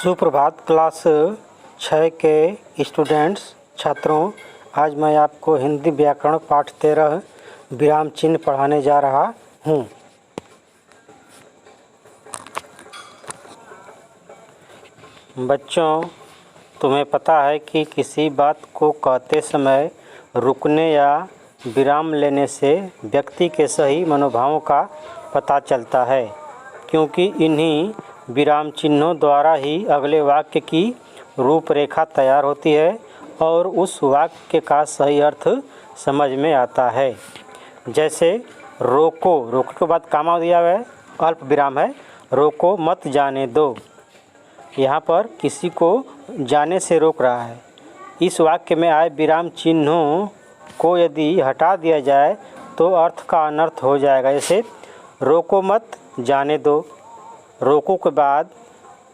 सुप्रभात क्लास 6 के स्टूडेंट्स छात्रों, आज मैं आपको हिंदी व्याकरण पाठ 13 विराम चिन्ह पढ़ाने जा रहा हूँ। बच्चों, तुम्हें पता है कि किसी बात को कहते समय रुकने या विराम लेने से व्यक्ति के सही मनोभावों का पता चलता है, क्योंकि इन्हीं विराम चिन्हों द्वारा ही अगले वाक्य की रूपरेखा तैयार होती है और उस वाक्य का सही अर्थ समझ में आता है। जैसे रोको, रोको के बाद कामा दिया हुआ है, अल्प विराम है, रोको मत जाने दो। यहाँ पर किसी को जाने से रोक रहा है। इस वाक्य में आए विराम चिन्हों को यदि हटा दिया जाए तो अर्थ का अनर्थ हो जाएगा। जैसे रोको मत जाने दो, रोको के बाद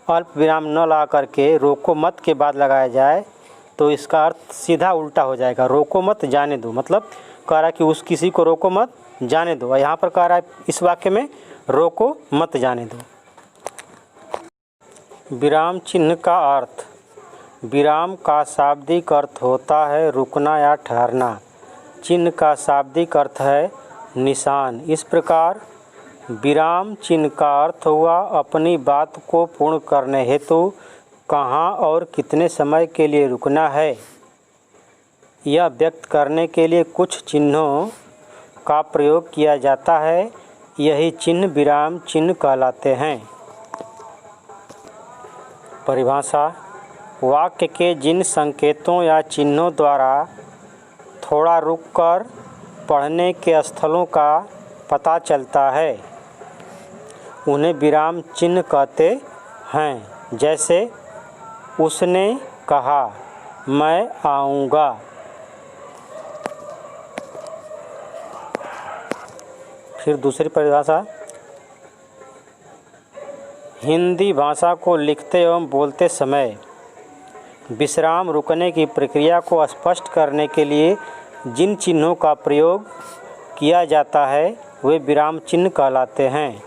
अल्प विराम न लगा करके रोको मत के बाद लगाया जाए तो इसका अर्थ सीधा उल्टा हो जाएगा। रोको मत जाने दो मतलब कह रहा है कि उस किसी को रोको मत जाने दो, और यहाँ पर कह रहा है इस वाक्य में रोको मत जाने दो। विराम चिन्ह का अर्थ। विराम का शाब्दिक अर्थ होता है रुकना या ठहरना। चिन्ह का शाब्दिक अर्थ है निशान। इस प्रकार विराम चिन्ह का अर्थ हुआ अपनी बात को पूर्ण करने हेतु कहाँ और कितने समय के लिए रुकना है, यह व्यक्त करने के लिए कुछ चिन्हों का प्रयोग किया जाता है। यही चिन्ह विराम चिन्ह कहलाते हैं। परिभाषा: वाक्य के जिन संकेतों या चिन्हों द्वारा थोड़ा रुककर पढ़ने के स्थलों का पता चलता है उन्हें विराम चिन्ह कहते हैं। जैसे उसने कहा, मैं आऊँगा। फिर दूसरी परिभाषा: हिंदी भाषा को लिखते एवं बोलते समय विश्राम रुकने की प्रक्रिया को स्पष्ट करने के लिए जिन चिन्हों का प्रयोग किया जाता है वे विराम चिन्ह कहलाते हैं।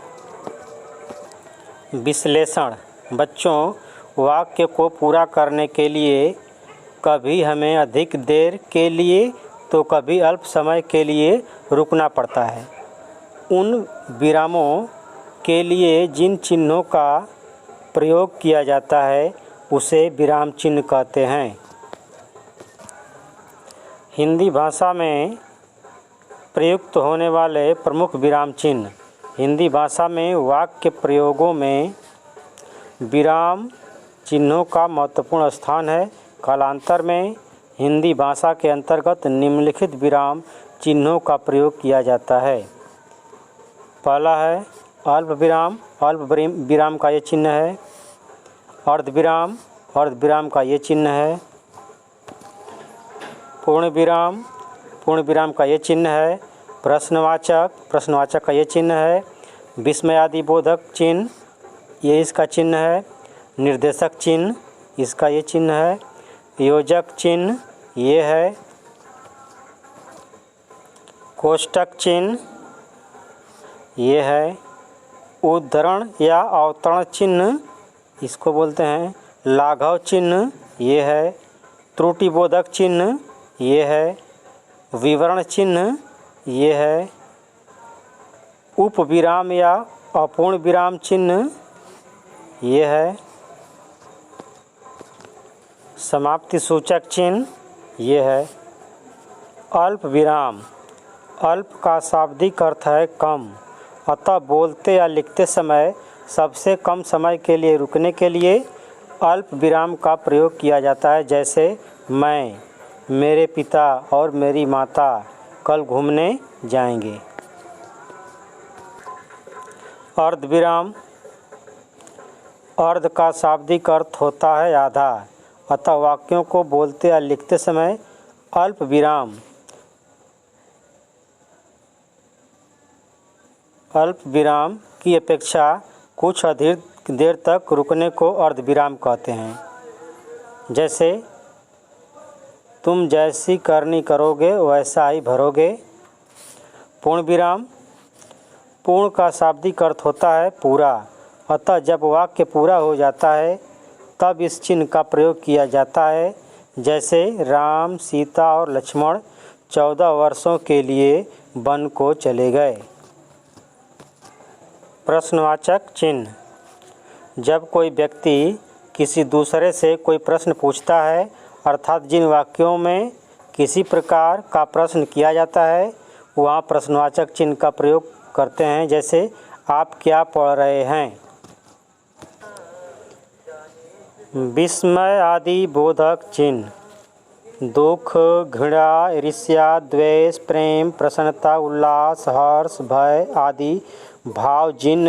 विश्लेषण: बच्चों, वाक्य को पूरा करने के लिए कभी हमें अधिक देर के लिए तो कभी अल्प समय के लिए रुकना पड़ता है। उन विरामों के लिए जिन चिन्हों का प्रयोग किया जाता है उसे विराम चिन्ह कहते हैं। हिंदी भाषा में प्रयुक्त होने वाले प्रमुख विराम चिन्ह। हिंदी भाषा में वाक्य प्रयोगों में विराम चिन्हों का महत्वपूर्ण स्थान है। कालांतर में हिंदी भाषा के अंतर्गत निम्नलिखित विराम चिन्हों का प्रयोग किया जाता है। पहला है अल्प विराम। अल्प विराम का ये चिन्ह है। अर्धविराम, अर्धविराम का ये चिन्ह है। पूर्ण विराम, पूर्ण विराम का ये चिन्ह है। प्रश्नवाचक, प्रश्नवाचक का ये चिन्ह है। विस्मयादि बोधक चिन्ह, ये इसका चिन्ह है। निर्देशक चिन्ह, इसका ये चिन्ह है। योजक चिन्ह, ये है। कोष्टक चिन्ह, ये है। उद्धरण या अवतरण चिन्ह, इसको बोलते हैं। लाघव चिन्ह, ये है। त्रुटिबोधक चिन्ह, ये है। विवरण चिन्ह, ये है। उपविराम या अपूर्ण विराम चिन्ह, ये है। समाप्ति सूचक चिन्ह, ये है। अल्प विराम। अल्प का शाब्दिक अर्थ है कम, अतः बोलते या लिखते समय सबसे कम समय के लिए रुकने के लिए अल्प विराम का प्रयोग किया जाता है। जैसे मैं, मेरे पिता और मेरी माता कल घूमने जाएंगे। अर्धविराम। अर्ध का शाब्दिक अर्थ होता है आधा, अतः वाक्यों को बोलते या लिखते समय अल्प विराम की अपेक्षा कुछ अधिक देर तक रुकने को अर्धविराम कहते हैं। जैसे तुम जैसी करनी करोगे वैसा ही भरोगे। पूर्ण विराम। पूर्ण का शाब्दिक अर्थ होता है पूरा, अतः जब वाक्य पूरा हो जाता है तब इस चिन्ह का प्रयोग किया जाता है। जैसे राम, सीता और लक्ष्मण 14 वर्षों के लिए वन को चले गए। प्रश्नवाचक चिन्ह। जब कोई व्यक्ति किसी दूसरे से कोई प्रश्न पूछता है, अर्थात जिन वाक्यों में किसी प्रकार का प्रश्न किया जाता है, वहाँ प्रश्नवाचक चिन्ह का प्रयोग करते हैं। जैसे आप क्या पढ़ रहे हैं? विस्मय आदि बोधक चिन्ह। दुख, घृणा, ईर्ष्या, द्वेष, प्रेम, प्रसन्नता, उल्लास, हर्ष, भय आदि भाव जिन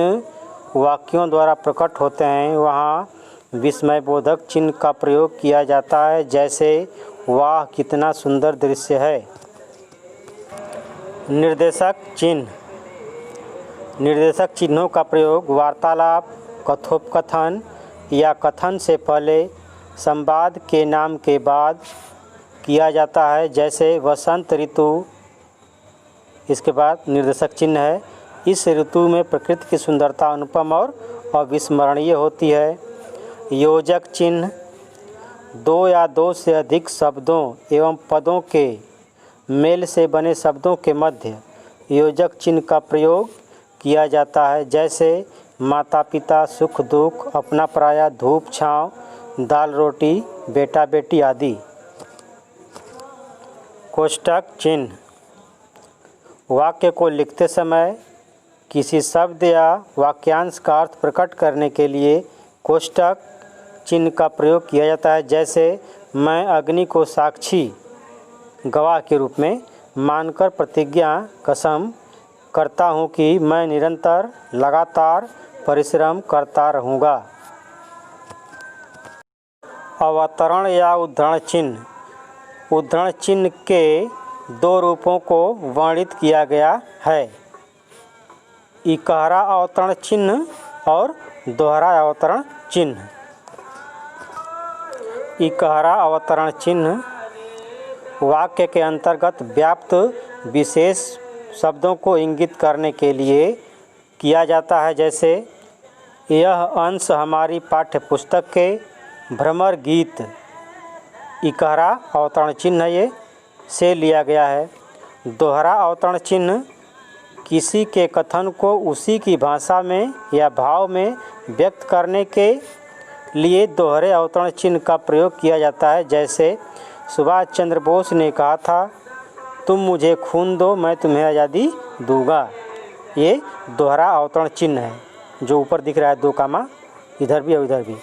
वाक्यों द्वारा प्रकट होते हैं, वहाँ विस्मय बोधक चिन्ह का प्रयोग किया जाता है। जैसे वाह कितना सुंदर दृश्य है। निर्देशक चिन्ह। निर्देशक चिन्हों का प्रयोग वार्तालाप, कथोपकथन या कथन से पहले संवाद के नाम के बाद किया जाता है। जैसे वसंत ऋतु, इसके बाद निर्देशक चिन्ह है। इस ऋतु में प्रकृति की सुंदरता अनुपम और अविस्मरणीय होती है। योजक चिन्ह। दो या दो से अधिक शब्दों एवं पदों के मेल से बने शब्दों के मध्य योजक चिन्ह का प्रयोग किया जाता है। जैसे माता पिता, सुख दुख, अपना पराया, धूप छाँव, दाल रोटी, बेटा बेटी आदि। कोष्ठक चिन्ह। वाक्य को लिखते समय किसी शब्द या वाक्यांश का अर्थ प्रकट करने के लिए कोष्ठक चिन्ह का प्रयोग किया जाता है। जैसे मैं अग्नि को साक्षी गवाह के रूप में मानकर प्रतिज्ञा कसम करता हूँ कि मैं निरंतर लगातार परिश्रम करता रहूँगा। अवतरण या उद्धरण चिन्ह। उद्धरण चिन्ह के दो रूपों को वर्णित किया गया है, इकहरा अवतरण चिन्ह और दोहरा अवतरण चिन्ह। इकहरा अवतरण चिन्ह वाक्य के अंतर्गत व्याप्त विशेष शब्दों को इंगित करने के लिए किया जाता है। जैसे यह अंश हमारी पाठ्य पुस्तक के भ्रमर गीत, इकहरा अवतरण चिन्ह ये से लिया गया है। दोहरा अवतरण चिन्ह किसी के कथन को उसी की भाषा में या भाव में व्यक्त करने के लिए दोहरे अवतरण चिन्ह का प्रयोग किया जाता है। जैसे सुभाष चंद्र बोस ने कहा था, तुम मुझे खून दो मैं तुम्हें आज़ादी दूंगा। ये दोहरा अवतरण चिन्ह है जो ऊपर दिख रहा है, दो कामा इधर भी और इधर भी।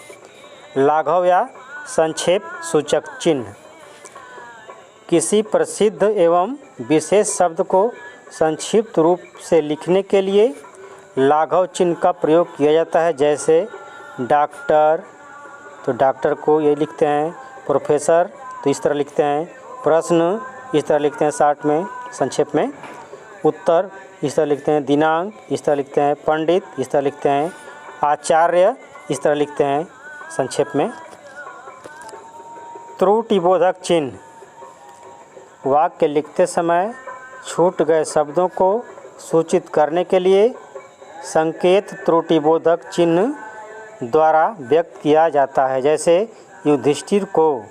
लाघव या संक्षेप सूचक चिन्ह। किसी प्रसिद्ध एवं विशेष शब्द को संक्षिप्त रूप से लिखने के लिए लाघव चिन्ह का प्रयोग किया जाता है। जैसे डॉक्टर, तो डॉक्टर को ये लिखते हैं। प्रोफेसर तो इस तरह लिखते हैं। प्रश्न इस तरह लिखते हैं शॉर्ट में, संक्षेप में। उत्तर इस तरह लिखते हैं। दिनांक इस तरह लिखते हैं। पंडित इस तरह लिखते हैं। आचार्य इस तरह लिखते हैं संक्षेप में। त्रुटिबोधक चिन्ह। वाक्य लिखते समय छूट गए शब्दों को सूचित करने के लिए संकेत त्रुटिबोधक चिन्ह द्वारा व्यक्त किया जाता है। जैसे युधिष्ठिर को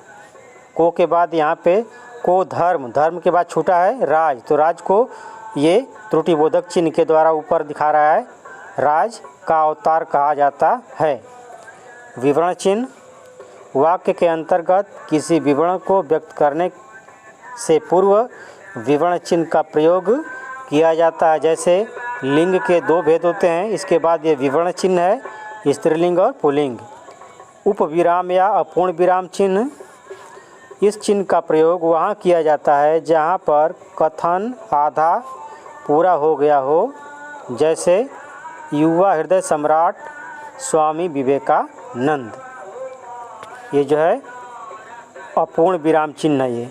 के बाद यहाँ पे को धर्म के बाद छूटा है राज, तो राज को ये त्रुटिबोधक चिन्ह के द्वारा ऊपर दिखा रहा है, राज का अवतार कहा जाता है। विवरण चिन्ह। वाक्य के अंतर्गत किसी विवरण को व्यक्त करने से पूर्व विवरण चिन्ह का प्रयोग किया जाता है। जैसे लिंग के दो भेद होते हैं, इसके बाद ये विवरण चिन्ह है, स्त्रीलिंग और पुल्लिंग। उपविराम या अपूर्ण विराम चिन्ह। इस चिन्ह का प्रयोग वहाँ किया जाता है जहाँ पर कथन आधा पूरा हो गया हो। जैसे युवा हृदय सम्राट स्वामी विवेकानंद, ये जो है अपूर्ण विराम चिन्ह है। ये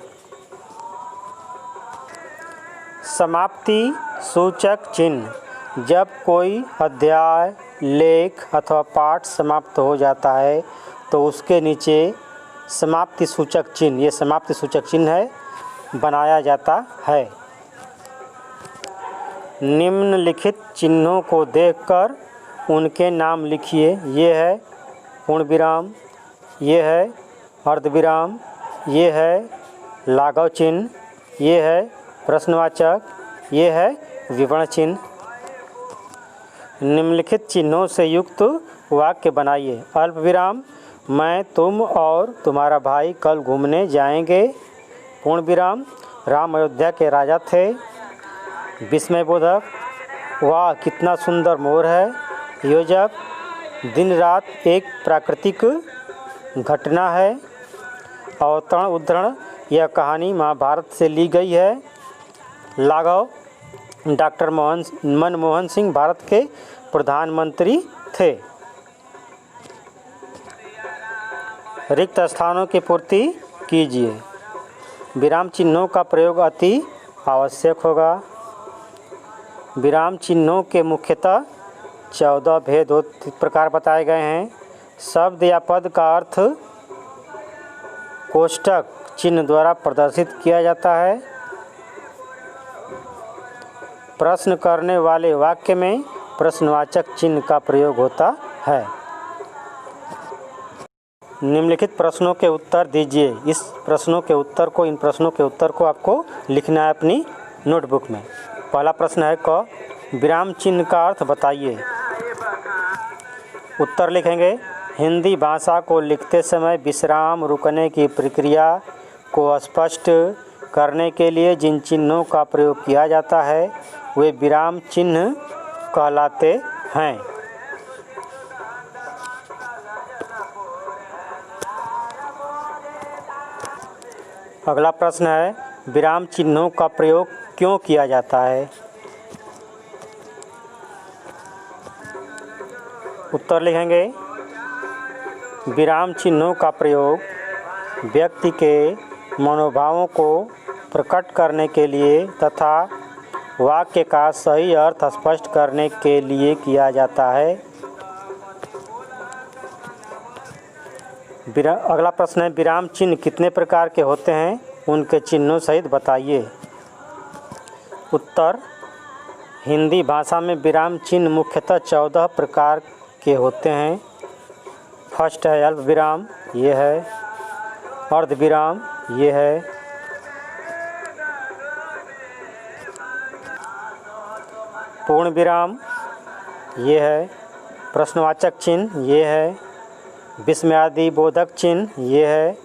समाप्ति सूचक चिन्ह। जब कोई अध्याय, लेख अथवा पाठ समाप्त हो जाता है तो उसके नीचे समाप्ति सूचक चिन्ह, ये समाप्ति सूचक चिन्ह है, बनाया जाता है। निम्नलिखित चिन्हों को देखकर उनके नाम लिखिए। ये है पूर्ण विराम, ये है अर्धविराम, ये है लाघव चिन्ह, ये है प्रश्नवाचक, ये है विवरण चिन्ह। निम्नलिखित चिन्हों से युक्त वाक्य बनाइए। अल्प विराम, मैं, तुम और तुम्हारा भाई कल घूमने जाएंगे। पूर्ण विराम, राम अयोध्या के राजा थे। विस्मयबोधक, वाह कितना सुंदर मोर है। योजक, दिन रात एक प्राकृतिक घटना है। अवतरण उद्धरण, यह कहानी महाभारत से ली गई है। लाघव, डॉक्टर मनमोहन सिंह भारत के प्रधानमंत्री थे। रिक्त स्थानों की पूर्ति कीजिए। विराम चिन्हों का प्रयोग अति आवश्यक होगा। विराम चिन्हों के मुख्यतः 14 भेद प्रकार बताए गए हैं। शब्द या पद का अर्थ कोष्ठक चिन्ह द्वारा प्रदर्शित किया जाता है। प्रश्न करने वाले वाक्य में प्रश्नवाचक चिन्ह का प्रयोग होता है। निम्नलिखित प्रश्नों के उत्तर दीजिए। इन प्रश्नों के उत्तर को आपको लिखना है अपनी नोटबुक में। पहला प्रश्न है क, विराम चिन्ह का अर्थ बताइए। उत्तर लिखेंगे, हिंदी भाषा को लिखते समय विश्राम रुकने की प्रक्रिया को स्पष्ट करने के लिए जिन चिन्हों का प्रयोग किया जाता है वे विराम चिन्ह कहलाते हैं। अगला प्रश्न है, विराम चिन्हों का प्रयोग क्यों किया जाता है। उत्तर लिखेंगे, विराम चिन्हों का प्रयोग व्यक्ति के मनोभावों को प्रकट करने के लिए तथा वाक्य का सही अर्थ स्पष्ट करने के लिए किया जाता है। अगला प्रश्न है, विराम चिन्ह कितने प्रकार के होते हैं, उनके चिन्हों सहित बताइए। उत्तर, हिंदी भाषा में विराम चिन्ह मुख्यतः 14 प्रकार के होते हैं। फर्स्ट है अल्प विराम, ये है। अर्ध विराम, ये है। पूर्ण विराम, ये है। प्रश्नवाचक चिन्ह, ये है। विस्मयादि बोधक चिन्ह, ये है।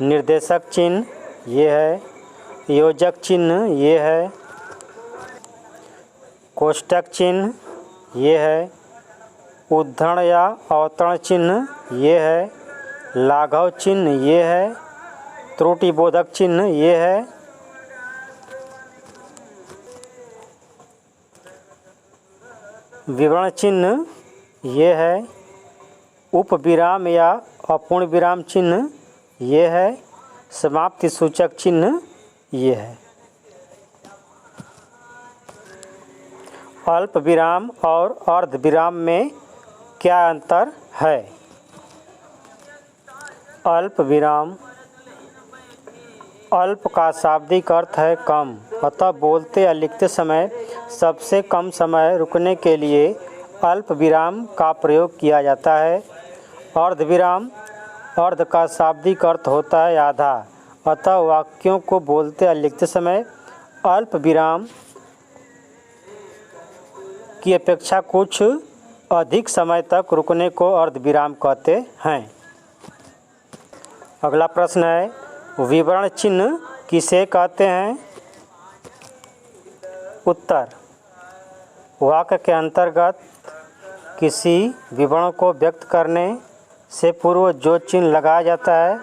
निर्देशक चिन्ह, ये है। योजक चिन्ह, ये है। कोष्ठक चिन्ह, ये है। उद्धरण या अवतरण चिन्ह, ये है। लाघव चिन्ह, ये है। त्रुटि बोधक चिन्ह, ये है। विवरण चिन्ह, ये है। उपविराम या अपूर्ण विराम चिन्ह, ये है। समाप्ति सूचक चिन्ह, ये है। अल्प विराम और अर्ध विराम में क्या अंतर है। अल्प विराम, अल्प का शाब्दिक अर्थ है कम, अतः बोलते या लिखते समय सबसे कम समय रुकने के लिए अल्प विराम का प्रयोग किया जाता है। अर्ध विराम, अर्ध का शाब्दिक अर्थ होता है आधा, अतः वाक्यों को बोलते या लिखते समय अल्प विराम की अपेक्षा कुछ अधिक समय तक रुकने को अर्ध विराम कहते हैं। अगला प्रश्न है, विवरण चिन्ह किसे कहते हैं। उत्तर, वाक्य के अंतर्गत किसी विवरण को व्यक्त करने से पूर्व जो चिन्ह लगाया जाता है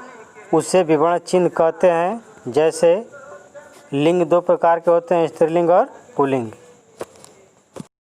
उसे विवरण चिन्ह कहते हैं। जैसे लिंग 2 प्रकार के होते हैं, स्त्रीलिंग और पुल्लिंग।